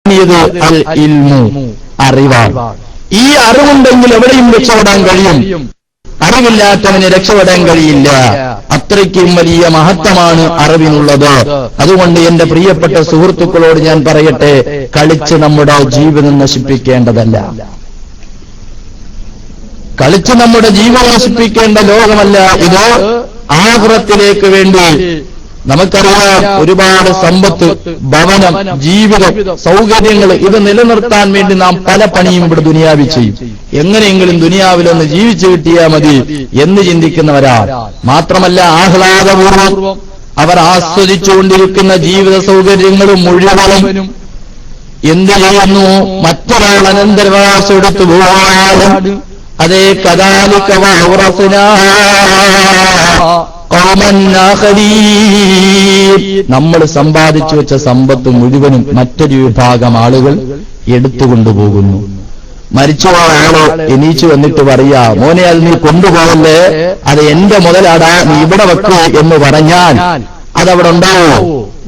അൽ ഇൽമു, അറിവാണ്. ഈ അറിവുണ്ടെങ്കിൽ എവിടെയും രക്ഷപ്പെടാൻ കഴിയും. അറിവില്ലാത്തവന് രക്ഷപ്പെടാൻ കഴിയില്ല. അത്രയ്ക്കും വലിയ മഹത്വമാണ് അറിവിനുള്ളത്. അതുകൊണ്ട് എന്റെ പ്രിയപ്പെട്ട സുഹൃത്തുക്കളോട് ഞാൻ പറയട്ടെ, കളിച്ച് നമ്മുടെ ജീവിതം നശിപ്പിക്കേണ്ടതല്ല. കളിച്ച് നമ്മുടെ ജീവൻ നശിപ്പിക്കേണ്ട ലോകമല്ല ഇത്. ആഖിറത്തിലേക്ക് വേണ്ടി നമുക്കറിയാം, ഒരുപാട് സമ്പത്ത്, ഭവനം, ജീവിതം, സൗകര്യങ്ങൾ ഇത് നിലനിർത്താൻ വേണ്ടി നാം പല പണിയും ഇവിടെ ദുനിയാവിൽ ചെയ്യും. എങ്ങനെയെങ്കിലും ദുനിയാവിലൊന്ന് ജീവിച്ചു കിട്ടിയാൽ മതി എന്ന് ചിന്തിക്കുന്നവരാ. മാത്രമല്ല ആഹ്ലാദപൂർവ്വം അവർ ആസ്വദിച്ചുകൊണ്ടിരിക്കുന്ന ജീവിത സൗകര്യങ്ങളും മുഴുവനും എന്ത് ചെയ്യുന്നു? മറ്റൊരാൾ അനന്തരാവകാശം എടുത്തു പോവാണ്. അതേ കദാലിക വൗറസ്നാ നമ്മൾ സമ്പാദിച്ചു വെച്ച സമ്പത്ത് മുഴുവനും മറ്റൊരു വിഭാഗം ആളുകൾ എടുത്തുകൊണ്ടുപോകുന്നു. മരിച്ചുപോയ ആളോ എണീച്ചു വന്നിട്ട് പറയാ, മോനെ അത് നീ കൊണ്ടുപോകല്ലേ, അത് എന്റെ മുതലാടാ, നീ ഇവിടെ വെക്കൂ എന്ന് പറഞ്ഞാൽ അതവിടെ ഉണ്ടാവോ?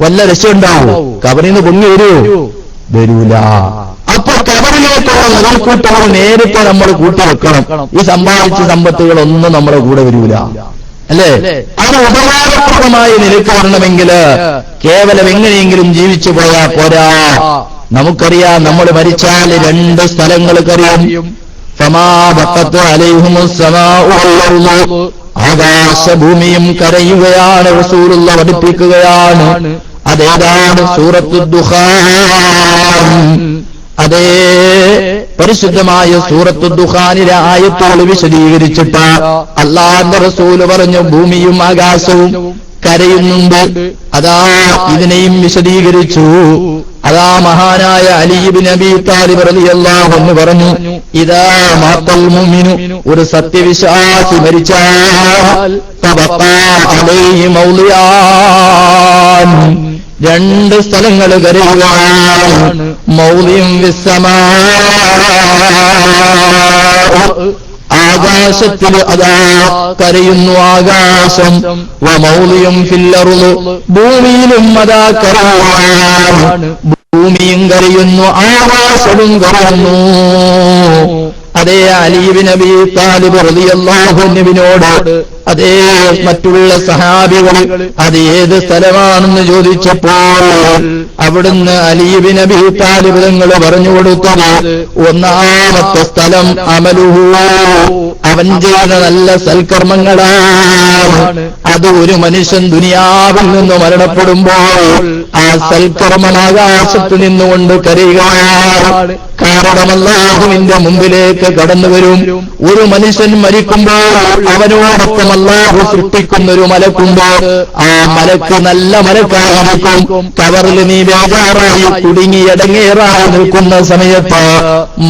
വല്ല രക്ഷയുണ്ടാവോ? കബറിൽ നിന്ന് പൊങ്ങി വരൂല. അപ്പൊ കബറിലേക്കുള്ള മുതൽക്കൂട്ടുകൾ നേരിട്ട് നമ്മൾ കൂട്ടിവെക്കണം. ഈ സമ്പാദിച്ച സമ്പത്തുകളൊന്നും നമ്മുടെ കൂടെ വരൂല, അല്ലേ? അത് ഉപകാരപ്രദമായ നിലയ്ക്ക് വരണമെങ്കിൽ കേവലം എങ്ങനെയെങ്കിലും ജീവിച്ചു പോയാൽ പോരാ. നമുക്കറിയാം, നമ്മൾ മരിച്ചാൽ 2 സ്ഥലങ്ങൾ കരയും. ആകാശഭൂമിയും കരയുകയാണ്. റസൂലുള്ള പഠിപ്പിക്കുകയാണ്. അതേതാണ്? സൂറത്തു ദുഖാൻ. അതേ പരിശുദ്ധമായ സൂറത്തു ദുഖാനിലെ ആയത്തുകൾ വിശദീകരിച്ചിട്ട് അല്ലാഹുവിന്റെ റസൂല് പറഞ്ഞു, ഭൂമിയും ആകാശവും കരയുന്നുണ്ട്. അതാ ഇതിനെയും വിശദീകരിച്ചു. അതാ മഹാനായ അലി ഇബ്നു അബീ താലിബ് റളിയല്ലാഹു അൻഹു പറഞ്ഞു, ഇദാ മാത്തൽ മുഅ്മിനു, ഒരു സത്യവിശ്വാസി മരിച്ചാൽ ഫബഖാ അലൈഹി മൗളിയാൻ, 2 സ്ഥലങ്ങൾ കരയുകയാണ്. മൗലിയും വിസ്സമാ, ആകാശത്തിൽ അതാ കരയുന്നു ആകാശം. വമൗലിയും ഫില്ലറുള്, ഭൂമിയിലും അതാ കരയുകയാണ്. ഭൂമിയും കരയുന്നു, ആകാശവും കരയുന്നു. അതേ അലി ഇബ്നു അബീ താലിബ് റളിയല്ലാഹു അൻഹുവിനോട് അതേ മറ്റുള്ള സഹാബികൾ അത് ഏത് സ്ഥലമാണെന്ന് ചോദിച്ചപ്പോൾ അവിടുന്ന് അലി ഇബ്നു അബീ താലിബ് തങ്ങൾ പറഞ്ഞു കൊടുത്തത്, ഒന്നാമത്തെ സ്ഥലം അമലുഹു, അവൻ ചെയ്ത നല്ല സൽക്കർമ്മങ്ങളാണ്. അത് ഒരു മനുഷ്യൻ ദുനിയാവിൽ നിന്ന് മരണപ്പെടുമ്പോൾ ആ സൽക്കർമ്മം ആകാശത്ത് നിന്നുകൊണ്ട് കരയുകയാണ്. കാരണം അല്ലാഹുവിന്റെ മുമ്പിലേക്ക് കടന്നു വരും. ഒരു മനുഷ്യൻ മരിക്കുമ്പോൾ അവനോടൊപ്പം അല്ലാഹു സൃഷ്ടിക്കുന്ന ഒരു മലക്കുമ്പോൾ ആ മലക്ക് നല്ല മലക്കായിരിക്കും. കവറിൽ നീ ബേജാറായി കുടുങ്ങി ഇടങ്ങേറായി നിൽക്കുന്ന സമയത്ത്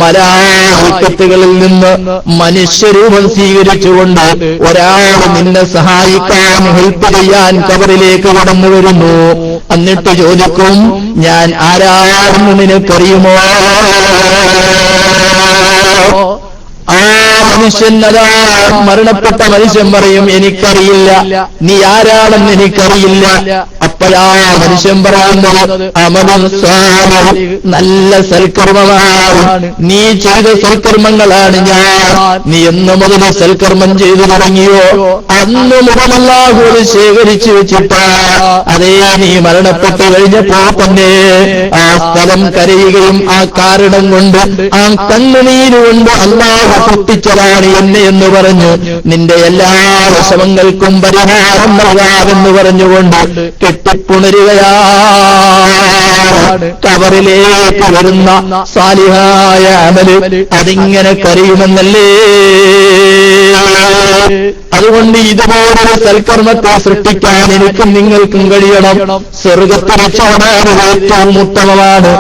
മലായിക്കത്തുകളിൽ നിന്ന് മനുഷ്യരൂപം സ്വീകരിച്ചുകൊണ്ട് ഒരാൾ നിന്നെ സഹായിക്കാൻ, ഹെൽപ്പ് ചെയ്യാൻ കവറിലേക്ക് കടന്നു വരുന്നു. എന്നിട്ട് ചോദിക്കും, ഞാൻ ആരാണെന്ന് നിനക്കറിയുമോ? ആ മനുഷ്യൻ, അതാ മരണപ്പെട്ട മനുഷ്യൻ പറയും, എനിക്കറിയില്ല. നീ ആരാണെന്ന് എനിക്കറിയില്ല. അപ്പോഴാ മനുഷ്യൻ പറയുന്നത്, അമലുൻ സാലിഹ്, നല്ല സൽക്കർമ്മമാണ്. നീ ചെയ്ത സൽക്കർമ്മങ്ങളാണ് ഞാൻ. നീ എന്ന് മുതൽ സൽക്കർമ്മം ചെയ്തു തുടങ്ങിയോ അന്ന് മുതൽ അല്ലാഹു ശേഖരിച്ചു വെച്ചിട്ട് അതേ നീ മരണപ്പെട്ടു കഴിഞ്ഞപ്പോ തന്നെ ആ സ്ഥലം കരയുകയും ആ കാരണം കൊണ്ട് ആ കണ്ണുനീരുകൊണ്ട് അല്ലാഹു സൃഷ്ടിച്ചതാണ് എന്നെ എന്ന് പറഞ്ഞു നിന്റെ എല്ലാ വിഷമങ്ങൾക്കും പരിഹാരം നൽകാമെന്ന് പറഞ്ഞുകൊണ്ട് കെട്ടിപ്പുണരുകയാണ്. കബറിലേക്ക് വരുന്ന സാലിഹായ അമല് അതിങ്ങനെ കരയുമെന്നല്ലേ. അതുകൊണ്ട് ഇതുപോലൊരു സൽക്കർമ്മത്തെ സൃഷ്ടിക്കാൻ എനിക്കും നിങ്ങൾക്കും കഴിയണം. സ്വർഗത്തെ രക്ഷപ്പെടാൻ ഏറ്റവും ഉത്തമമാണ്.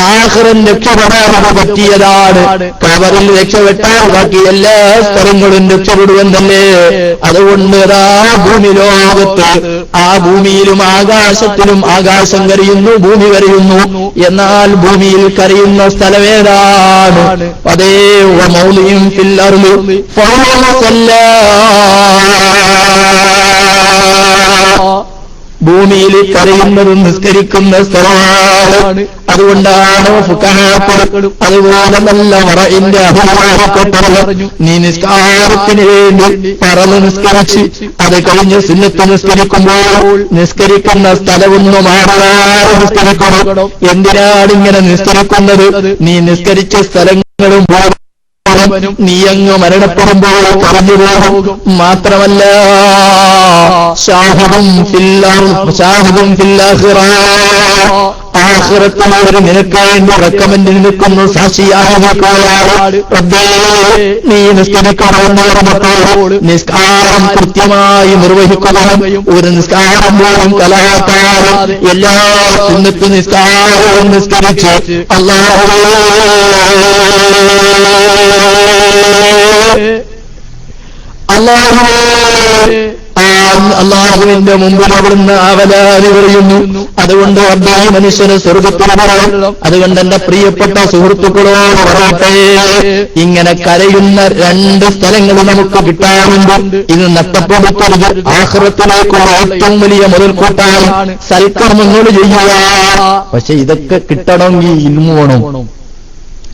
ആഖിറം രക്ഷപ്പെടാൻ പറ്റിയതാണ്. കബറിൽ രക്ഷപ്പെട്ടാൽ ബാക്കി എല്ലാ സ്ഥലങ്ങളും രക്ഷപ്പെടുമെന്നല്ലേ. അതുകൊണ്ട് ആ ഭൂമി ലോകത്ത് ആ ഭൂമിയിലും ആകാശത്തിലും ആകാശം കരയുന്നു, ഭൂമി കരയുന്നു. എന്നാൽ ഭൂമിയിൽ കരയുന്ന സ്ഥലമേതാണ്? അതേ വമൗലിയും ഫിൽ അർളി ഫവസല്ല, ഭൂമിയിൽ കരയുന്നതും നിസ്കരിക്കുന്ന സ്ഥലമാണ്. അതുകൊണ്ടാണ് ഫുഖഹാക്കളും അതുപോലെ നല്ല വറഇന്റെ അഭിമാനപ്പെട്ട പറഞ്ഞു, നീ നിസ്കാരത്തിന് വേണ്ടി പറന്ന് നിസ്കരിച്ച് അത് കഴിഞ്ഞ് സുന്നത്ത് നിസ്കരിക്കുമ്പോൾ നിസ്കരിക്കുന്ന സ്ഥലമൊന്നും മാറാതെ നിസ്കരിക്കണം. എന്തിനാണ് ഇങ്ങനെ നിസ്കരിക്കുന്നത്? നീ നിസ്കരിച്ച സ്ഥലങ്ങളും നീ അങ്ങ് മരണപ്പെടുമ്പോൾ പറഞ്ഞു പോകും. മാത്രമല്ല ഷാഹിദും ഫിൽ ആഖിറ, ആഖിറത്തിലവർ നിനക്ക് വേണ്ടി റെക്കമെൻഡിൽ നിൽക്കുന്നു, സാക്ഷിയായി നിൽക്കുകയാണ്. റബ്ബേ നീ നിസ്കരിക്കണമെന്ന് പറഞ്ഞപ്പോൾ നിസ്കാരം കൃത്യമായി നിർവഹിക്കുകയും ഒരു നിസ്കാരം പോലും കലഹാക്കാതെ എല്ലാ സുന്നത്ത് നിസ്കാരവും നിസ്കരിച്ച് അള്ളാഹുവിന്റെ മുമ്പിൽ അവിടുന്ന് അവലാതി പറയുന്നു. അതുകൊണ്ട് അള്ളാഹു മനുഷ്യന് സ്വർഗത്തിൽ പറയണം. അതുകൊണ്ട് എന്റെ പ്രിയപ്പെട്ട സുഹൃത്തുക്കളോട് പറയട്ടെ, ഇങ്ങനെ കരയുന്ന രണ്ട് സ്ഥലങ്ങൾ നമുക്ക് കിട്ടാറുണ്ട്. ഇത് നഷ്ടപ്പെടുത്തരുത്. ആഖിറത്തിലേക്കുള്ള ഏറ്റവും വലിയ മുതൽക്കൂട്ടാണ് സൽക്കർമ്മങ്ങൾ ചെയ്യുക. പക്ഷെ ഇതൊക്കെ കിട്ടണമെങ്കിൽ ഇൽമു വേണം.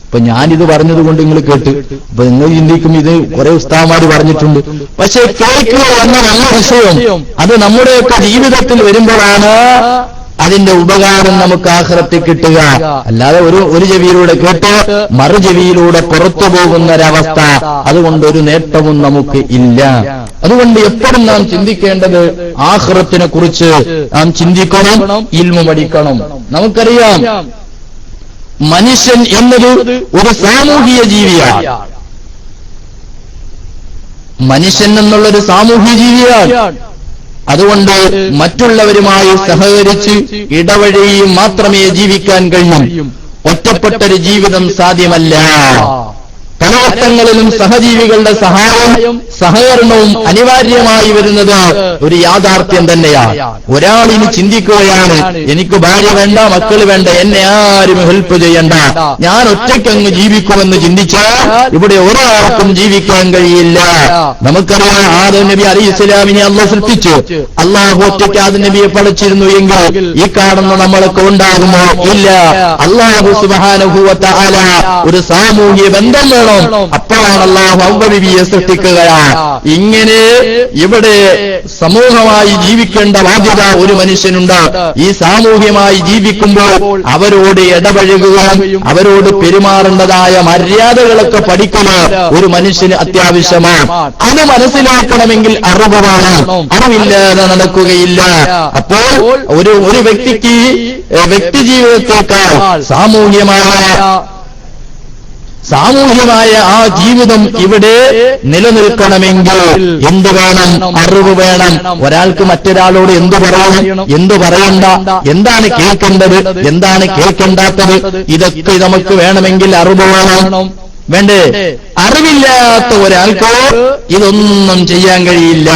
അപ്പൊ ഞാനിത് പറഞ്ഞതുകൊണ്ട് നിങ്ങൾ കേട്ട്, അപ്പൊ നിങ്ങൾ ചിന്തിക്കും ഇത് കുറെ ഉസ്താദന്മാര് പറഞ്ഞിട്ടുണ്ട്. പക്ഷെ കേൾക്കുക എന്ന നല്ല വിഷയം അത് നമ്മുടെയൊക്കെ ജീവിതത്തിൽ വരുമ്പോഴാണ് അതിന്റെ ഉപകാരം നമുക്ക് ആഖിറത്തിൽ കിട്ടുക. അല്ലാതെ ഒരു ചെവിയിലൂടെ കേട്ട് മറു ചെവിയിലൂടെ പുറത്തു പോകുന്നൊരവസ്ഥ, അതുകൊണ്ട് ഒരു നേട്ടവും നമുക്ക് ഇല്ല. അതുകൊണ്ട് എപ്പോഴും നാം ചിന്തിക്കേണ്ടത് ആഖിറത്തിനെ കുറിച്ച് നാം ചിന്തിക്കണം, ഇൽമു പഠിക്കണം. നമുക്കറിയാം മനുഷ്യൻ എന്നത് ഒരു സാമൂഹിക ജീവിയാണ്. മനുഷ്യൻ എന്നുള്ളൊരു സാമൂഹിക ജീവിയാണ്. അതുകൊണ്ട് മറ്റുള്ളവരുമായി സഹകരിച്ച് ഇടവഴിയും മാത്രമേ ജീവിക്കാൻ കഴിയൂ. ഒറ്റപ്പെട്ടൊരു ജീവിതം സാധ്യമല്ല. പലവട്ടങ്ങളിലും സഹജീവികളുടെ സഹായവും സഹകരണവും അനിവാര്യമായി വരുന്നത് ഒരു യാഥാർത്ഥ്യം തന്നെയാണ്. ഒരാളിന് ചിന്തിക്കുകയാണ്, എനിക്ക് ഭാര്യ വേണ്ട, മക്കൾ വേണ്ട, എന്നെ ആരും ഹെൽപ്പ് ചെയ്യണ്ട, ഞാൻ ഒറ്റയ്ക്കങ്ങ് ജീവിക്കുമെന്ന് ചിന്തിച്ചാൽ ഇവിടെ ഒരാൾക്കും ജീവിക്കാൻ കഴിയില്ല. നമുക്കറിയാം ആദം നബി അലൈഹി ഇസ്ലാമിനെ അള്ളാഹു സൃഷ്ടിച്ചു. അള്ളാഹു ഒറ്റയ്ക്ക് ആദം നബിയെ പഠിച്ചിരുന്നു എങ്കിൽ ഈ കാണുന്ന നമ്മളൊക്കെ ഉണ്ടാകുമോ? ഇല്ല. അള്ളാഹു സുബ്ഹാനഹു വ തആല ഒരു സാമൂഹ്യ ബന്ധം വേണം. അപ്പോഴാണ് അല്ലാഹു ഹവ്വ ബിവിയെ സൃഷ്ടിക്കുകയാണ്. ഇങ്ങനെ ഇവിടെ സമൂഹമായി ജീവിക്കേണ്ട ബാധ്യത ഒരു മനുഷ്യനുണ്ട്. ഈ സാമൂഹ്യമായി ജീവിക്കുമ്പോൾ അവരോട് ഇടപഴകുകയും അവരോട് പെരുമാറേണ്ടതായ മര്യാദകളൊക്കെ പഠിക്കുക ഒരു മനുഷ്യന് അത്യാവശ്യമാണ്. അത് മനസ്സിലാക്കണമെങ്കിൽ അറിവ് വേണം. അറിവില്ലാതെ നടക്കുകയില്ല. അപ്പോൾ ഒരു വ്യക്തിക്ക് വ്യക്തി ജീവിതത്തേക്കാൾ സാമൂഹ്യമായ ആ ജീവിതം ഇവിടെ നിലനിൽക്കണമെങ്കിൽ എന്ത് വേണം? അറിവ് വേണം. ഒരാൾക്ക് മറ്റൊരാളോട് എന്തു പറയണം, എന്തു പറയണ്ട, എന്താണ് കേൾക്കേണ്ടത്, എന്താണ് കേൾക്കേണ്ടാത്തത്, ഇതൊക്കെ നമുക്ക് വേണമെങ്കിൽ അറിവ് വേണം. വേണ്ടേ? അറിവില്ലാത്ത ഒരാൾക്ക് ഇതൊന്നും ചെയ്യാൻ കഴിയില്ല.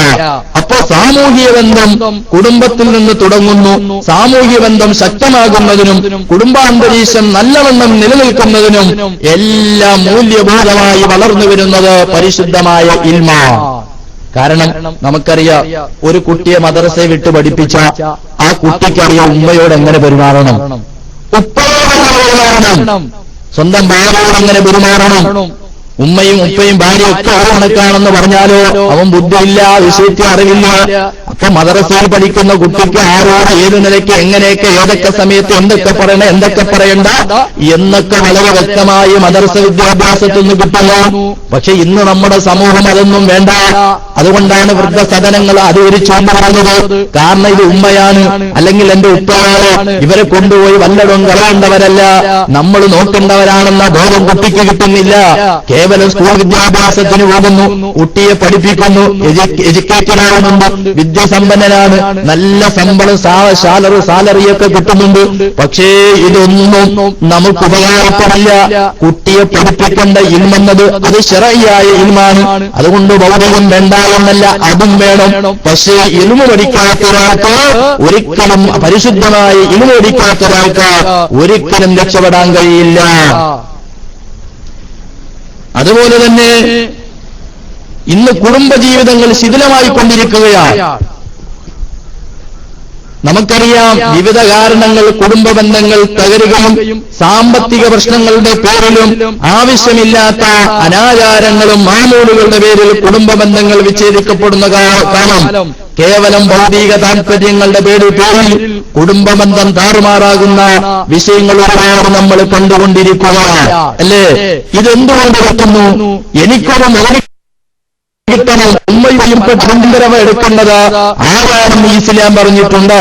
അപ്പോ സാമൂഹിക ബന്ധം കുടുംബത്തിൽ നിന്ന് തുടങ്ങുന്നു. സാമൂഹിക ബന്ധം ശക്തമാകുന്നതിനും കുടുംബാന്തരീക്ഷം നല്ലവണ്ണം നിലനിൽക്കുന്നതിനും എല്ലാം മൂല്യബോധമായി വളർന്നു വരുന്നത് പരിശുദ്ധമായ ഇൽമ. കാരണം നമുക്കറിയാം, ഒരു കുട്ടിയെ മദ്രസയെ വിട്ട് പഠിപ്പിച്ച ആ കുട്ടിക്കറിയാം ഉമ്മയോട് എങ്ങനെ പെരുമാറണം, ഉപ്പയോട് എങ്ങനെ പെരുമാറണം, സ്വന്തം ഭാര്യയോട് എങ്ങനെ പെരുമാറണം. ഉമ്മയും ഉപ്പയും ഭാര്യയും ഒക്കെ ഒരു കണക്കാണെന്ന് പറഞ്ഞാലോ അവൻ ബുദ്ധിയില്ല, വിഷയത്തിൽ അറിവില്ല. അപ്പൊ മദ്രസയിൽ പഠിക്കുന്ന കുട്ടിക്ക് ആരോട് ഏത് നിലയ്ക്ക് എങ്ങനെയൊക്കെ ഏതൊക്കെ സമയത്ത് എന്തൊക്കെ പറയണം, എന്തൊക്കെ പറയണ്ട എന്നൊക്കെ വളരെ വ്യക്തമായി മദ്രസ വിദ്യാഭ്യാസത്തിൽ നിന്ന് കിട്ടുന്നു. പക്ഷെ ഇന്ന് നമ്മുടെ സമൂഹം അതൊന്നും വേണ്ട. അതുകൊണ്ടാണ് വൃദ്ധസദനങ്ങൾ അധികരിച്ചുകൊണ്ട് പറഞ്ഞത്. കാരണം ഇത് ഉമ്മയാണ് അല്ലെങ്കിൽ എന്റെ ഉപ്പയാണ്, ഇവരെ കൊണ്ടുപോയി വല്ലതും കളയേണ്ടവരല്ല, നമ്മൾ നോക്കേണ്ടവരാണെന്ന ബോധം കുട്ടിക്ക് കിട്ടുന്നില്ല. കേവലം സ്കൂൾ വിദ്യാഭ്യാസത്തിന് പോകുന്നു, കുട്ടിയെ പഠിപ്പിക്കുന്നു, എഡ്യൂക്കേറ്റഡ് ആകുന്നുണ്ട്, വിദ്യാസമ്പന്നനാണ്, നല്ല ശമ്പളം സാലറിയൊക്കെ കിട്ടുന്നുണ്ട്. പക്ഷേ ഇതൊന്നും നമുക്ക് ഉപകാരപ്പെടില്ല. കുട്ടിയെ പഠിപ്പിക്കേണ്ട ഇൽമെന്നത് അത് ശറഈയായ ഇൽമാണ്. അതുകൊണ്ട് ഭൗതികം വേണ്ട എന്നല്ല, അതും വേണം. പക്ഷേ ഇൽമു പഠിക്കാത്ത ഒരാൾക്ക് ഒരിക്കലും, പരിശുദ്ധമായ ഇൽമു പഠിക്കാത്ത ഒരാൾക്ക് ഒരിക്കലും രക്ഷപ്പെടാൻ കഴിയില്ല. അതുപോലെ തന്നെ ഇന്ന് കുടുംബജീവിതങ്ങൾ ശിഥിലമായി കൊണ്ടിരിക്കുകയാണ്. നമുക്കറിയാം വിവിധ കാരണങ്ങൾ കുടുംബ ബന്ധങ്ങൾ തകരുകയും സാമ്പത്തിക പ്രശ്നങ്ങളുടെ പേരിലും ആവശ്യമില്ലാത്ത അനാചാരങ്ങളും മാമൂലുകളുടെ പേരിൽ കുടുംബ ബന്ധങ്ങൾ വിച്ഛേദിക്കപ്പെടുന്ന കാലം കേവലം ഭൗതിക താൽപര്യങ്ങളുടെ പേരിൽ കുടുംബബന്ധം താറുമാറാകുന്ന വിഷയങ്ങളോടാണ് നമ്മൾ കണ്ടുകൊണ്ടിരിക്കുക അല്ലേ? ഇതെന്തുകൊണ്ട് പറ്റുന്നു? എനിക്കൊരു മോനെ കിട്ടണം, ഉമ്മയും പെട്ടെന്ന് എടുക്കേണ്ടത് ആരാണെന്ന് ഇസ്ലാം പറഞ്ഞിട്ടുണ്ട്.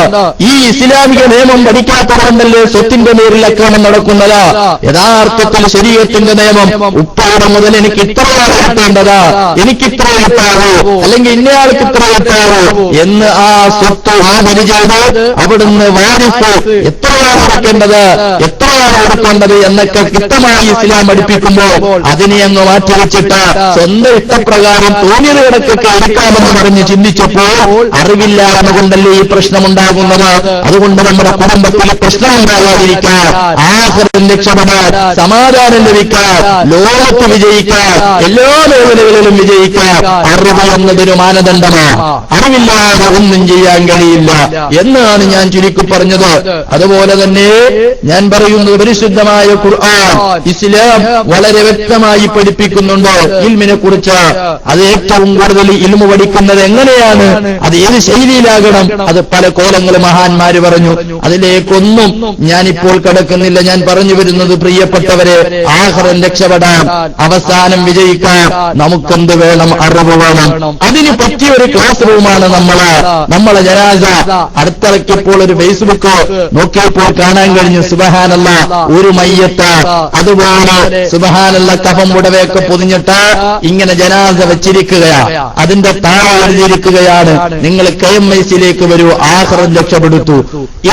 ഈ ഇസ്ലാമിക നിയമം പഠിക്കാത്തതുകൊണ്ടല്ലേ സ്വത്തിന്റെ പേരിൽ അക്രമം നടക്കുന്നത്. യഥാർത്ഥത്തിൽ ശരീഅത്തിന്റെ നിയമം ഉപ്പാടെ മുതൽ എനിക്ക് ഇത്രയാണ് കിട്ടേണ്ടത്, എനിക്കിത്ര കിട്ടാവോ, അല്ലെങ്കിൽ ഇന്നയാൾക്ക് ഇത്ര കിട്ടാവോ എന്ന് ആ സ്വത്ത് ആദരി ചെയ്ത് അവിടുന്ന് വാരിഫ് എത്രയാണ് കൊടുക്കേണ്ടത്, എത്രയാണ് കൊടുക്കേണ്ടത് എന്നൊക്കെ വ്യക്തമായി ഇസ്ലാം പഠിപ്പിക്കുമ്പോൾ അതിനെ അങ്ങ് മാറ്റിവെച്ചിട്ട് സ്വന്തം ഇഷ്ടപ്രകാരം തോന്നിയത് കിടക്കൊക്കെ എടുക്കാമെന്ന് പറഞ്ഞ് ചിന്തിച്ചപ്പോൾ അറിവില്ലായ്മ കൊണ്ടല്ലേ ഈ പ്രശ്നമുണ്ടാകുന്നത്. അതുകൊണ്ട് നമ്മുടെ കുടുംബത്തിൽ പ്രശ്നമുണ്ടാകാതിരിക്കാൻ, ആഖിറത്തിൽ രക്ഷപ്പെടാൻ, സമാധാനം ലഭിക്കാൻ, ലോകത്ത് വിജയിക്കാൻ, എല്ലാ മേഖലകളിലും വിജയിക്കാൻ അറിവ് എന്നതൊരു മാനദണ്ഡമാണ്. അറിവില്ലാതെ ഒന്നും ചെയ്യാൻ കഴിയില്ല എന്നാണ് ഞാൻ ചുരുക്കി പറഞ്ഞത്. അതുപോലെ തന്നെ ഞാൻ പറയുന്നത് പരിശുദ്ധമായ ഖുർആൻ ഇസ്ലാം വളരെ വ്യക്തമായി പഠിപ്പിക്കുന്നുണ്ട് ഇൽമിനെ കുറിച്ച്. അത് ഏറ്റവും കൂടുതൽ ഇൽമു പഠിക്കുന്നത് എങ്ങനെയാണ്, അത് ഏത് ശൈലിയിലാകണം, അത് പല കോലങ്ങളും മഹാന്മാര് പറഞ്ഞു. അതിലേക്കൊന്നും ഞാനിപ്പോൾ കടക്കുന്നില്ല. ഞാൻ പറഞ്ഞു വരുന്നത് പ്രിയപ്പെട്ടവരെ, ആഖിറം രക്ഷപ്പെടാൻ, അവസാനം വിജയിക്കാൻ നമുക്കെന്ത് വേണം? അറിവ് വേണം. അതിന് പറ്റിയ ഒരു ക്ലാസ് റൂമാണ് നമ്മളെ ജനാസ. അടുത്തിറക്കിയപ്പോൾ ഒരു ഫേസ്ബുക്ക് നോക്കിയപ്പോൾ കാണാൻ കഴിഞ്ഞു, സുബ്ഹാനല്ലാഹ്, ഒരു മയ്യത്ത് അതുപോലെ സുബ്ഹാനല്ലാഹ് കഫം പുടവയൊക്കെ പൊതിഞ്ഞിട്ട് ഇങ്ങനെ ജനാസ വെച്ചിരിക്കുകയാണ്. അതിന്റെ താഴെ എഴുതിയിരിക്കുകയാണ്, നിങ്ങൾ KMIC-യിലേക്ക് വരൂ, ആഖിറം രക്ഷപ്പെടുത്തു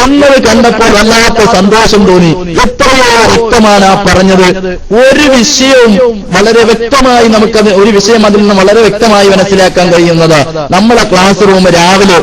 എന്നത് കണ്ടപ്പോൾ വല്ലാത്ത സന്തോഷം തോന്നി. എത്രയോ വ്യക്തമാണ് ആ പറഞ്ഞത്. ഒരു വിഷയവും വളരെ വ്യക്തമായി നമുക്കത് ഒരു വിഷയം അതിൽ നിന്ന് വളരെ വ്യക്തമായി മനസ്സിലാക്കാൻ കഴിയുന്നത്, നമ്മളെ ക്ലാസ് റൂം രാവിലെ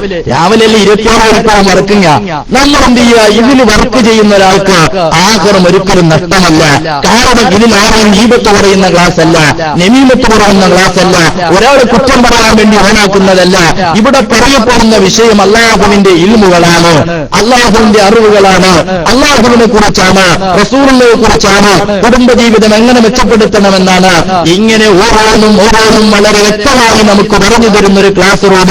24 മണിക്കൂർ വർക്കിംഗ്. നമ്മൾ എന്ത് ചെയ്യുക? ഇതിൽ വർക്ക് ചെയ്യുന്ന ഒരാൾക്ക് ആഖിറം ഒരിക്കലും നഷ്ടമല്ല. കാരണം ഇതിൽ ആരെയും ഗീബത്ത് പറയുന്ന ക്ലാസ് അല്ല, നമീമത്ത് പറയുന്ന ക്ലാസ് അല്ല, ഒരാളെ കുറ്റം പറയാൻ വേണ്ടി ഓണാക്കുന്നതല്ല. ഇവിടെ പറയപ്പെടുന്ന വിഷയം അല്ലാഹുവിന്റെ ഇൽമുകളാണ്, അല്ലാഹുവിന്റെ അറിവുകളാണ്, അല്ലാഹുവിനെ കുറിച്ചാണ്, റസൂലിനെ കുറിച്ചാണ്, കുടുംബജീവിതം എങ്ങനെ മെച്ചപ്പെടുത്തണമെന്നാണ്. ഇങ്ങനെ ഓരോന്നും വളരെ വ്യക്തമായി നമുക്ക് പറഞ്ഞു തരുന്ന ഒരു ക്ലാസ് റൂം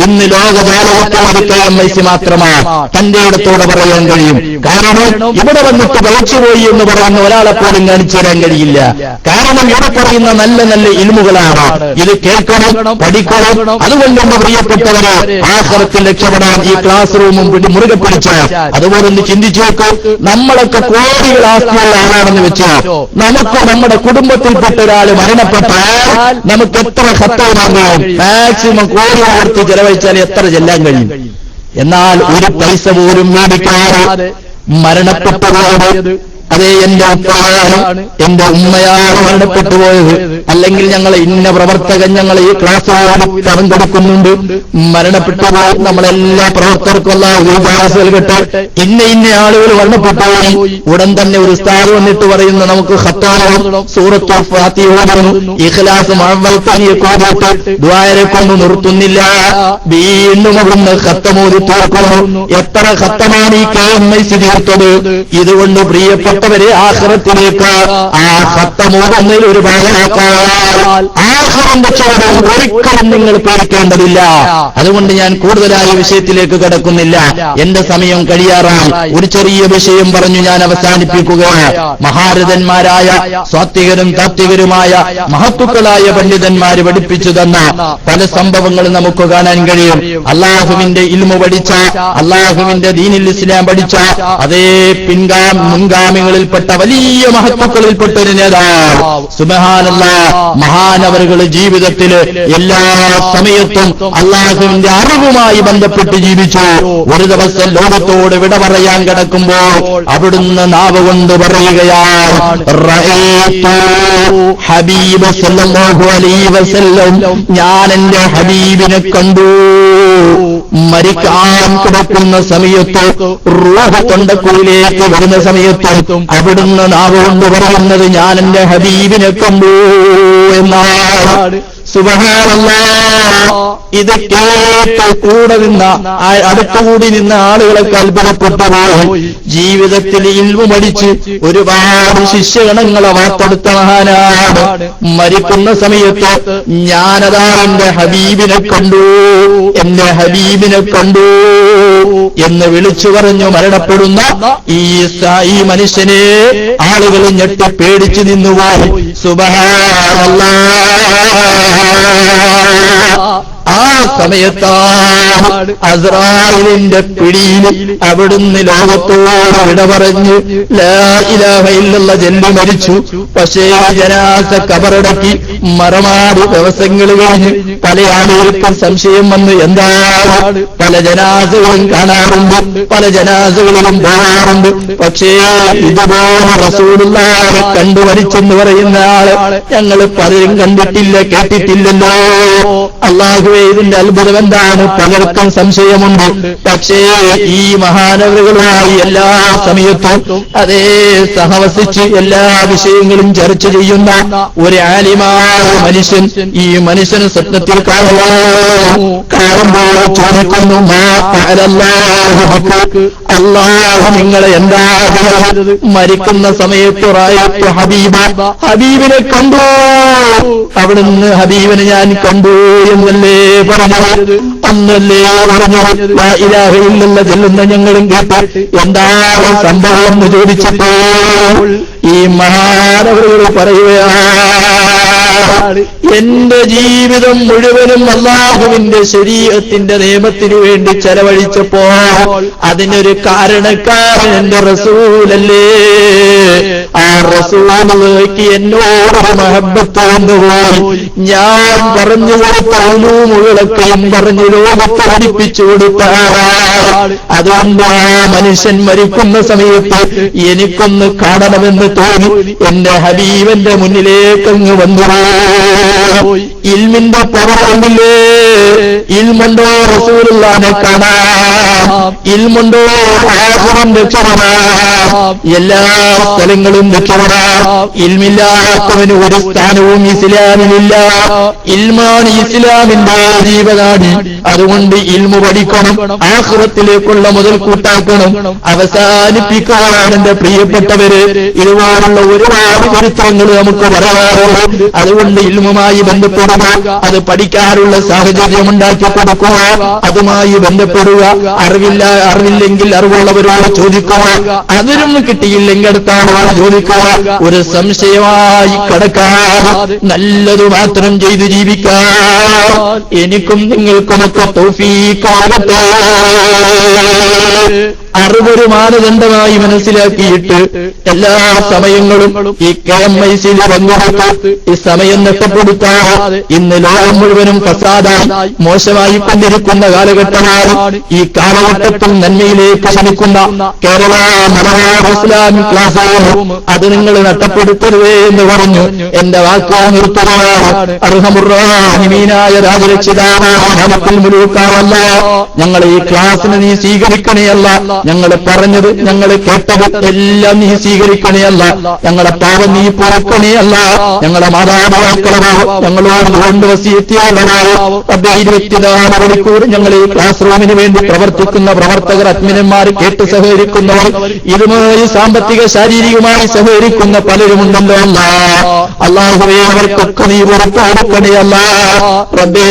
ഇന്ന് ലോകജാലകത്തോട് KMIC മാത്രമാണ് തന്റെ ഇടത്തോടെ പറയാൻ കഴിയും. കാരണം ഇവിടെ വന്നിട്ട് വിളച്ചുപോയി എന്ന് പറയുന്ന ഒരാളെ പോലും കാണിച്ചു തരാൻ കഴിയില്ല. കാരണം ഇവിടെ പറയുന്ന നല്ല നല്ല ഇൽമുകളാണ്. ഇത് കേൾക്കണം, പഠിക്കണം. അതുകൊണ്ട് എന്റെ പ്രിയപ്പെട്ടവരെ, ആഖിറത്തിൽ രക്ഷപ്പെടാൻ ഈ ക്ലാസ് റൂമും മുറുകെ പിടിച്ചാൽ, അതുപോലെ ഒന്ന് ചിന്തിച്ചു നോക്കൂ. നമ്മളൊക്കെ കോടികൾ ആസ്തിയുള്ള ആളാണെന്ന് വെച്ചോ, നമുക്ക് നമ്മുടെ കുടുംബത്തിൽപ്പെട്ട ഒരാൾ മരണപ്പെട്ടാൽ നമുക്ക് എത്ര ഖത്തമാകും? മാക്സിമം കോടി ഓർത്ത് ചെലവഴിച്ചാൽ എത്ര ചെല്ലാൻ കഴിയും? എന്നാൽ ഒരു പൈസ പോലും മേടിക്കാതെ മരണപ്പെട്ടു പോയത്, അതേ എന്റെ ഉപ്പയാണ്, എന്റെ ഉമ്മയാണ് മരണപ്പെട്ടു പോയത്, അല്ലെങ്കിൽ ഞങ്ങളെ ഇന്ന പ്രവർത്തകൻ ഞങ്ങൾ ഈ ക്ലാസ്സുകൾ പങ്കെടുക്കുന്നുണ്ട്, മരണപ്പെട്ടു പോയി, നമ്മളെല്ലാ പ്രവർത്തകർക്കുള്ള ക്ലാസ്സുകൾ കേട്ട് ഇന്ന ആളുകൾ മരണപ്പെട്ടുപോയി. ഉടൻ തന്നെ ഒരു ഉസ്താദ് വന്നിട്ട് പറയുന്നു, നമുക്ക് ഖത്താനും സൂറത്തുൽ ഫാത്തിഹ ഓതുന്നു, ഇഖ്ലാസ് മുഅവ്വൽ തനിയെ ദുആയെ കൊണ്ട് നിർത്തുന്നില്ല, വീണ്ടും അവിടുന്ന് ഖത്തമോദി തീർക്കുന്നു. എത്ര ഖത്തമാണ് ഈ KMIC തീർത്തത്? ഇതുകൊണ്ട് പ്രിയപ്പെട്ടവരെ, ആഖിറത്തിലേക്ക് ആ ഖത്തമോദുന്നതിൽ ഒരു ഭാഗമാക്കാൻ ആഖിറം രക്ഷപ്പെടാൻ ഒരിക്കലും നിങ്ങൾ പേടിക്കേണ്ടതില്ല. അതുകൊണ്ട് ഞാൻ കൂടുതലായ വിഷയത്തിലേക്ക് കടക്കുന്നില്ല, എന്റെ സമയം കഴിയാറായി. ഒരു ചെറിയ വിഷയം പറഞ്ഞു ഞാൻ അവസാനിപ്പിക്കുകയാണ്. മഹാരഥന്മാരായ സ്വാത്വികരും താത്വികരുമായ മഹത്തുക്കളായ പണ്ഡിതന്മാര് പഠിപ്പിച്ചു തന്ന പല സംഭവങ്ങളും നമുക്ക് കാണാൻ കഴിയും. അള്ളാഹുവിന്റെ ഇൽമു പഠിച്ച, അള്ളാഹുവിന്റെ ദീനുൽ ഇസ്ലാം പഠിച്ച അതേ മുൻഗാമികളിൽപ്പെട്ട വലിയ മഹത്തുക്കളിൽപ്പെട്ട ഒരു നേതാവ്, സുബ്ഹാനല്ലാഹ്, മഹാനവറുകൾ ജീവിതത്തിൽ എല്ലാ സമയത്തും അള്ളാഹുവിന്റെ അറിവുമായി ബന്ധപ്പെട്ട് ജീവിച്ചു. ഒരു ദിവസം ലോകത്തോട് വിട പറയാൻ കിടക്കുമ്പോൾ അവിടുന്ന് നാവ് കൊണ്ട് പറയുകയാണ്, റഅയ്തു ഹബീബ സല്ലല്ലാഹു അലൈഹി വസല്ലം, ഞാൻ എന്റെ ഹബീബിനെ കണ്ടു, മരിക്കാൻ കിടക്കുന്ന സമയത്ത് റൂഹ് തൊണ്ടക്കുള്ളിലേക്ക് വരുന്ന സമയത്തും അവിടുന്ന് നാവ് കൊണ്ട് പറയുന്നത് ഞാൻ എന്റെ ഹബീബിനെ കണ്ടു എന്നാണ്. സുബ്ഹാനല്ലാഹ്. ഇത് കേട്ട് കൂടെ നിന്ന അടുത്തുകൂടി നിന്ന ആളുകളൊക്കെ അത്ഭുതപ്പെട്ടു പോയി. ജീവിതത്തിൽ ഇൽമു പഠിച്ച് ഒരുപാട് ശിഷ്യഗണങ്ങളെ വാർത്തെടുത്ത മഹാനാണ്. മരിക്കുന്ന സമയത്ത് ഞാനതാ എന്റെ ഹബീബിനെ കണ്ടു, എന്റെ ഹബീബിനെ കണ്ടു എന്ന് വിളിച്ചു പറഞ്ഞു മരണപ്പെടുന്ന ഈ മനുഷ്യനെ ആളുകൾ ഞെട്ടി പേടിച്ചു നിന്നുപോയി. സുബ്ഹാനല്ലാഹ്. ആ സമയത്താണ് അസ്രായിലിന്റെ പിടിയിൽ അവിടുന്ന് ലോകത്തോട് വിട പറഞ്ഞ് ലാ ഇലാഹ ഇല്ലല്ലാഹ് ജന്മ മരിച്ചു. പക്ഷേ ജനാസ കബറടക്കി മറമാടി ദിവസങ്ങൾ കഴിഞ്ഞ് പല ആളുകൾക്കും സംശയം വന്ന് എന്താണ് പല ജനാസകളും കാണാറുണ്ട്, പല ജനാസകളിലും പോകാറുണ്ട്. പക്ഷേ ഇതുപോലെ റസൂലുള്ളാഹിനെ കണ്ടു മരിച്ചെന്ന് പറയുന്ന ആള് ഞങ്ങൾ പലരും കണ്ടിട്ടില്ല, കേട്ടിട്ടില്ലല്ലോ. അല്ലാഹുവേ, ഇതിന്റെ അത്ഭുതം എന്താണ്? പലർക്കും സംശയമുണ്ട്. പക്ഷേ ഈ മഹാനവറുകളുമായി എല്ലാ സമയത്തും അതേ സഹവസിച്ച് എല്ലാ വിഷയങ്ങളും ചർച്ച ചെയ്യുന്ന ഒരു ആലിമായ മനുഷ്യൻ, ഈ മനുഷ്യന് സ്വപ്നത്തിൽ കാണുമ്പോൾ ചോദിക്കുന്നു, അല്ലാഹു നിങ്ങളെ എന്താ മരിക്കുന്ന സമയത്ത് റായത്തു ഹബീബ, ഹബീബിനെ കണ്ടു, അവിടുന്ന് ഹബീബിനെ ഞാൻ കണ്ടു എന്നല്ലേ പറഞ്ഞത്, അന്നല്ലേ പറഞ്ഞത് ലാ ഇലാഹ ഇല്ലല്ലാഹ് ചൊല്ലുന്ന ഞങ്ങളും കേട്ട് എന്താണ് സംഭവം എന്ന് ചോദിച്ചപ്പോൾ ഈ മഹാനവറുകൾ പറയുകയാണ്, എന്റെ ജീവിതം മുഴുവനും അല്ലാഹുവിന്റെ ശരീഅത്തിന്റെ നിയമത്തിനു വേണ്ടി ചെലവഴിച്ചപ്പോൾ അതിനൊരു കാരണക്കാരൻ എന്റെ റസൂലല്ലേ. ആ റസൂലുള്ളാഹിക്ക് എന്നോട് മഹബ്ബത്ത് വന്നുപോയി. ഞാൻ പറഞ്ഞു കൊടുത്ത ഉലൂമുകളൊക്കെയും പറഞ്ഞു ലോകത്ത് പഠിപ്പിച്ചു കൊടുത്ത ആളാണ്. അതുകൊണ്ട് ആ മനുഷ്യൻ മരിക്കുന്ന സമയത്ത് എനിക്കൊന്ന് കാണണമെന്ന് തോന്നി എന്റെ ഹബീബന്റെ മുന്നിലേക്കങ്ങ് വന്നുപോയി. ഇൽമിന്റെ പവറില്ലേ? ഇൽമുണ്ടോ റസൂലുള്ളാഹിനെ കാണാം, ഇൽമുണ്ടോ ആഖിറം രക്ഷപ്പെടാം, എല്ലാ സ്ഥലങ്ങളും രക്ഷപ്പെടാം. ഇൽമില്ലാത്തവന് ഒരു സ്ഥാനവും ഇസ്ലാമിലില്ല. ഇൽമാണ് ഇസ്ലാമിന്റെ ജീവനാടി. അതുകൊണ്ട് ഇൽമു പഠിക്കണം, ആഖിറത്തിലേക്കുള്ള മുതൽ കൂട്ടാക്കണം, അവസാനിപ്പിക്കാനാണ് എന്റെ പ്രിയപ്പെട്ടവര്. ഇതുപോലുള്ള ഒരുപാട് ചരിത്രങ്ങൾ നമുക്ക് പറയാറുണ്ട്. അതുകൊണ്ട് ഇൽമുമായി ബന്ധപ്പെടുക, അത് പഠിക്കാനുള്ള സാഹചര്യം ഉണ്ടാക്കി കൊടുക്കുക, അതുമായി ബന്ധപ്പെടുക. അറിവില്ലെങ്കിൽ അറിവുള്ളവരോട് ചോദിക്കുക, അതിനും കിട്ടിയില്ലെങ്കിൽ അടുത്താണ് ചോദിക്കുക. ഒരു സംശയമായി കടക്കാതെ നല്ലതു മാത്രം ചെയ്തു ജീവിക്കാൻ എനിക്കും നിങ്ങൾക്കുമൊക്കെ തൗഫീഖാകട്ടെ. അറിവൊരു മാനദണ്ഡമായി മനസ്സിലാക്കിയിട്ട് എല്ലാ സമയങ്ങളും ഈ KMIC-യിൽ പങ്കെടുത്ത് ഈ സമയം നഷ്ടപ്പെടുത്താതെ ഇന്ന് ലോകം മുഴുവനും ഫസാദായി മോശമായി കൊണ്ടിരിക്കുന്ന കാലഘട്ടമാണ്. ഈ കാലഘട്ടത്തിൽ നന്മയിലേക്ക് ക്ഷണിക്കുന്ന Kerala Malabar Islamic class room അത് നിങ്ങൾ നഷ്ടപ്പെടുത്തരുതേ എന്ന് പറഞ്ഞു എന്റെ വാക്കാ നിർത്തുകയാണ്. അർഹമുർറഹീമീനായ രാജരക്ഷിതാവായ നമുക്കിൽ മുലൂക്കാവല്ല, ഞങ്ങൾ ഈ ക്ലാസ്സിനെ നീ സ്വീകരിക്കണേയല്ല, ഞങ്ങൾ പറഞ്ഞത് ഞങ്ങൾ കേട്ടത് എല്ലാം നീ സ്വീകരിക്കണേയല്ല, ഞങ്ങളെ പാവം നീ പൊറുക്കണേയല്ല, ഞങ്ങളെ മാതാപിതാക്കളാവും ഞങ്ങളോട് കൊണ്ട് വസിയത്തിയാളാവും. 24 മണിക്കൂർ ഞങ്ങൾ ഈ ക്ലാസ് റൂമിന് വേണ്ടി പ്രവർത്തിക്കുന്ന പ്രവർത്തകർ, അഡ്മിനന്മാർ, കേട്ട് സഹകരിക്കുന്നവർ, ഇതുമായി സാമ്പത്തിക ശാരീരികമായി സഹകരിക്കുന്ന പലരുമുണ്ടല്ലോ. അല്ലാഹുവേ, അവർക്കൊക്കെ നീ പുറത്തെടുക്കണേയല്ല. റബ്ബേ,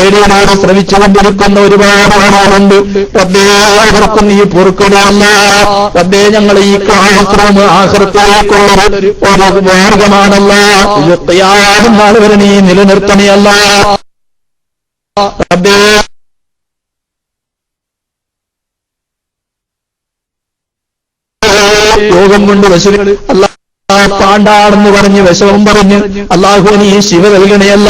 റേഡിയോനാട് ശ്രമിച്ചുകൊണ്ടിരിക്കുന്ന ഒരുപാട് ആളുകളുണ്ട്. റബ്ബേ, അവർക്കും നീ പൊറുക്കണമല്ല. റബ്ബേ, ഞങ്ങൾ ഈ ക്ലാസ് റൂം ആഖിറത്തിലേക്കുള്ള ഒരു മാർഗമാണല്ല. ഇത് ഖിയാമത്ത് നാൾ വരെ നീ നിലനിർത്തണയല്ല. റബ്ബേ, യോഗം കൊണ്ട് വശുകൾ അല്ലാ പാണ്ടാണെന്ന് പറഞ്ഞ് വിഷമം പറഞ്ഞ് അല്ലാഹു നീ ശിവ നൽകണയല്ല.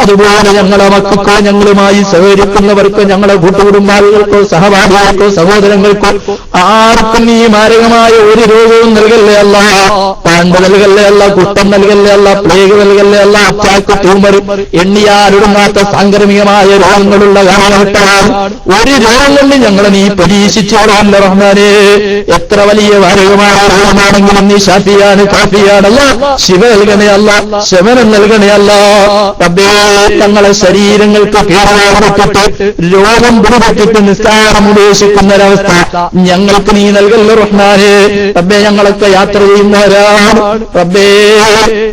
അതുപോലെ ഞങ്ങളെ മക്കൾക്കോ ഞങ്ങളുമായി സഹകരിക്കുന്നവർക്കോ ഞങ്ങളെ കൂട്ടുകുടുംബാദികൾക്കോ സഹപാഠികൾക്കോ സഹോദരങ്ങൾക്കോ ആർക്കും നീ മാരകമായ ഒരു രോഗവും നൽകല്ലേ അല്ല. പാണ്ട് നൽകല്ലേ അല്ല, കുഷ്ഠം നൽകല്ലേ അല്ല, പ്ലേഗ് നൽകല്ലേ അല്ല, അറ്റാക്ക്, ട്യൂമർ, എണ്ണിയാലൊടുങ്ങാത്ത സാംക്രമികമായ രോഗങ്ങളുള്ള കാലഘട്ടമാണ്. ഒരു രോഗം കൊണ്ട് ഞങ്ങളെ നീ പരീക്ഷിച്ചോളാമല്ല റഹ്മാനേ. എത്ര വലിയ വാരകമായ രോഗമാണെങ്കിലും നീ ഷാഫിയാണ്, കാഫിയാണല്ല. ശിവ നൽകണേ അല്ല, ശമനം നൽകണേ അല്ല. റബ്ബേ, ഞങ്ങളെ ശരീരങ്ങൾക്ക് കേടാറിട്ടിട്ട് രോഗം പിടിപെട്ടിട്ട് നിസ്സാരം ഉപേക്ഷിക്കുന്നൊരവസ്ഥ ഞങ്ങൾക്ക് നീ നൽകല്ലോ റഹ്മാനേ. റബ്ബേ, ഞങ്ങളൊക്കെ യാത്ര ചെയ്യുന്നവരാണ്. റബ്ബേ,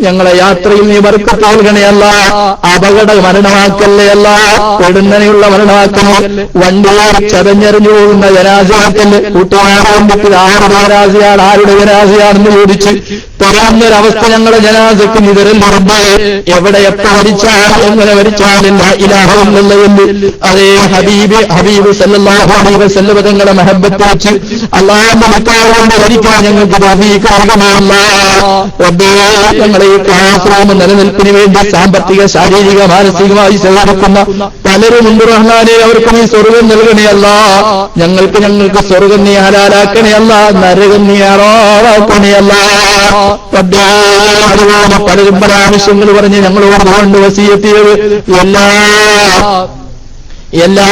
ഞങ്ങളെ യാത്രയിൽ നീ ബർക്കത്ത് നൽകണേ അല്ല. അപകട മരണമാക്കല്ലേ അല്ല, പെടുന്നനെയുള്ള മരണമാക്കല്ലേ. വണ്ടിയിൽ ചതഞ്ഞെറിഞ്ഞു പോകുന്ന ജനാസയാക്കല്. കൂട്ടുകാരെ കൊണ്ടിട്ട് ആരുടെ ജനാസയാണ്, ആരുടെ ജനാസയാണെന്ന് ചോദിച്ച് പറയാവുന്നൊരവസ്ഥ ഞങ്ങളുടെ ജനാസക്ക് നീ തരല്ലേ റബ്ബേ. എവിടെ എപ്പോൾ മരിച്ചാൽ എങ്ങനെ മരിച്ചാലില്ല ഇലാഹ ഇല്ലല്ലാഹ്. അതേ ഹബീബ് സല്ലല്ലാഹു അലൈഹി വസല്ലം തങ്ങളുടെ മഹബത്ത് വെച്ച് അല്ലാഹുവിന്റെ മക്കളോട് മരിക്കാൻ ഞങ്ങൾക്ക് തൗഫീഖ് നൽകണമല്ല റബ്ബേ. ഞങ്ങളെ ഈ ക്ലാസ് റൂം നിലനിൽപ്പിന് വേണ്ടി സാമ്പത്തിക, ശാരീരിക, മാനസികമായി സഹായിക്കുന്ന പലരുമുണ്ട് റഹ്മാനേ. അവർക്ക് നീ സ്വർഗം നൽകണേ അല്ല. ഞങ്ങൾക്ക് സ്വർഗം നീ ഹലാലാക്കണേ അല്ല, നരകം നീ ഹറാമാക്കണേ അല്ല റബ്ബേ. അതുപോലെ പലരും പല ആവശ്യങ്ങൾ പറഞ്ഞ് ഞങ്ങളോട് കൊണ്ട് വസിയത്ത് എല്ലാ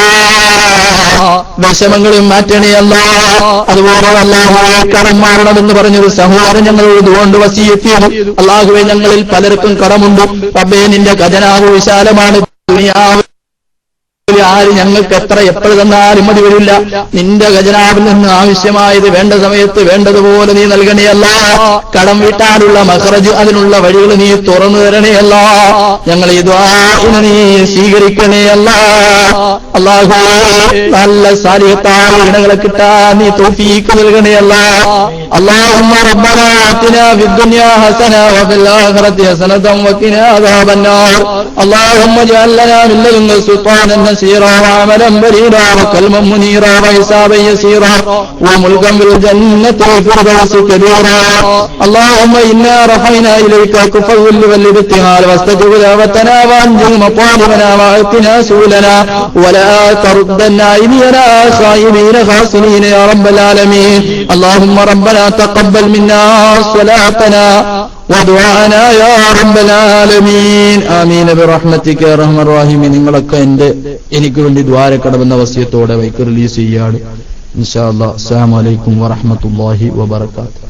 വിഷമങ്ങളും മാറ്റണേ അല്ല. അതുപോലെ അല്ലാഹുവേ, കടം മാറണമെന്ന് പറഞ്ഞൊരു സഹോദരൻ ഞങ്ങളോട് കൊണ്ട് വസിയത്ത് ചെയ്തു. അല്ലാഹുവേ, ഞങ്ങളിൽ പലർക്കും കടമുണ്ട് റബ്ബേ. നിന്റെ ഖജനാവ് വിശാലമാണ്. ദുനിയാവ് ആര് ഞങ്ങൾക്ക് എത്ര എപ്പോൾ തന്നാലും മതി വരില്ല. നിന്റെ ഖജനാവിൽ നിന്ന് ആവശ്യമായത് വേണ്ട സമയത്ത് വേണ്ടതുപോലെ നീ നൽകണേയല്ല. കടം വീട്ടാനുള്ള മഖ്റജ്, അതിനുള്ള വഴികൾ നീ തുറന്നു തരണേയല്ല. ഞങ്ങൾ ഈ ദുആഇനെ നീ സ്വീകരിക്കണേയല്ല. അല്ലാഹുവേ, നല്ല സാലിഹത്തായ ഇണകളെ കിട്ടാൻ നീ തൗഫീഖ് നൽകണേയല്ല. اللهم ربنا آتنا في الدنيا حسنة وفي الآخرة حسنة وقنا عذاب النار. اللهم اجعل لنا من لدنك سلطانا نصيرا وعملا بليغا وكلما منيرا وحسابا يسيرا وملكا في الجنة والفردوس كبيرا. اللهم إنا رفعنا إليك كف الذل والابتهال واستجب دعوتنا وأنجز مطالبنا وأعطنا سؤلنا ولا تردن أيدينا خائبين خاسرين يا رب العالمين. اللهم ربنا تقبل منا صلاتنا ودعانا يا رب العالمين. آمين برحمتك يا أرحم الراحمين. നിങ്ങളൊക്കെ എനിക്ക് വേണ്ടി ദ്വാരക്കടമെന്ന വസിയത്തോടെ വൈക്ക് റിലീസ് ചെയ്യാണ് ഇൻഷാ അല്ലാഹ്. അസ്സലാമു അലൈക്കും വറഹ്മത്തുള്ളാഹി വബറകാതുഹു.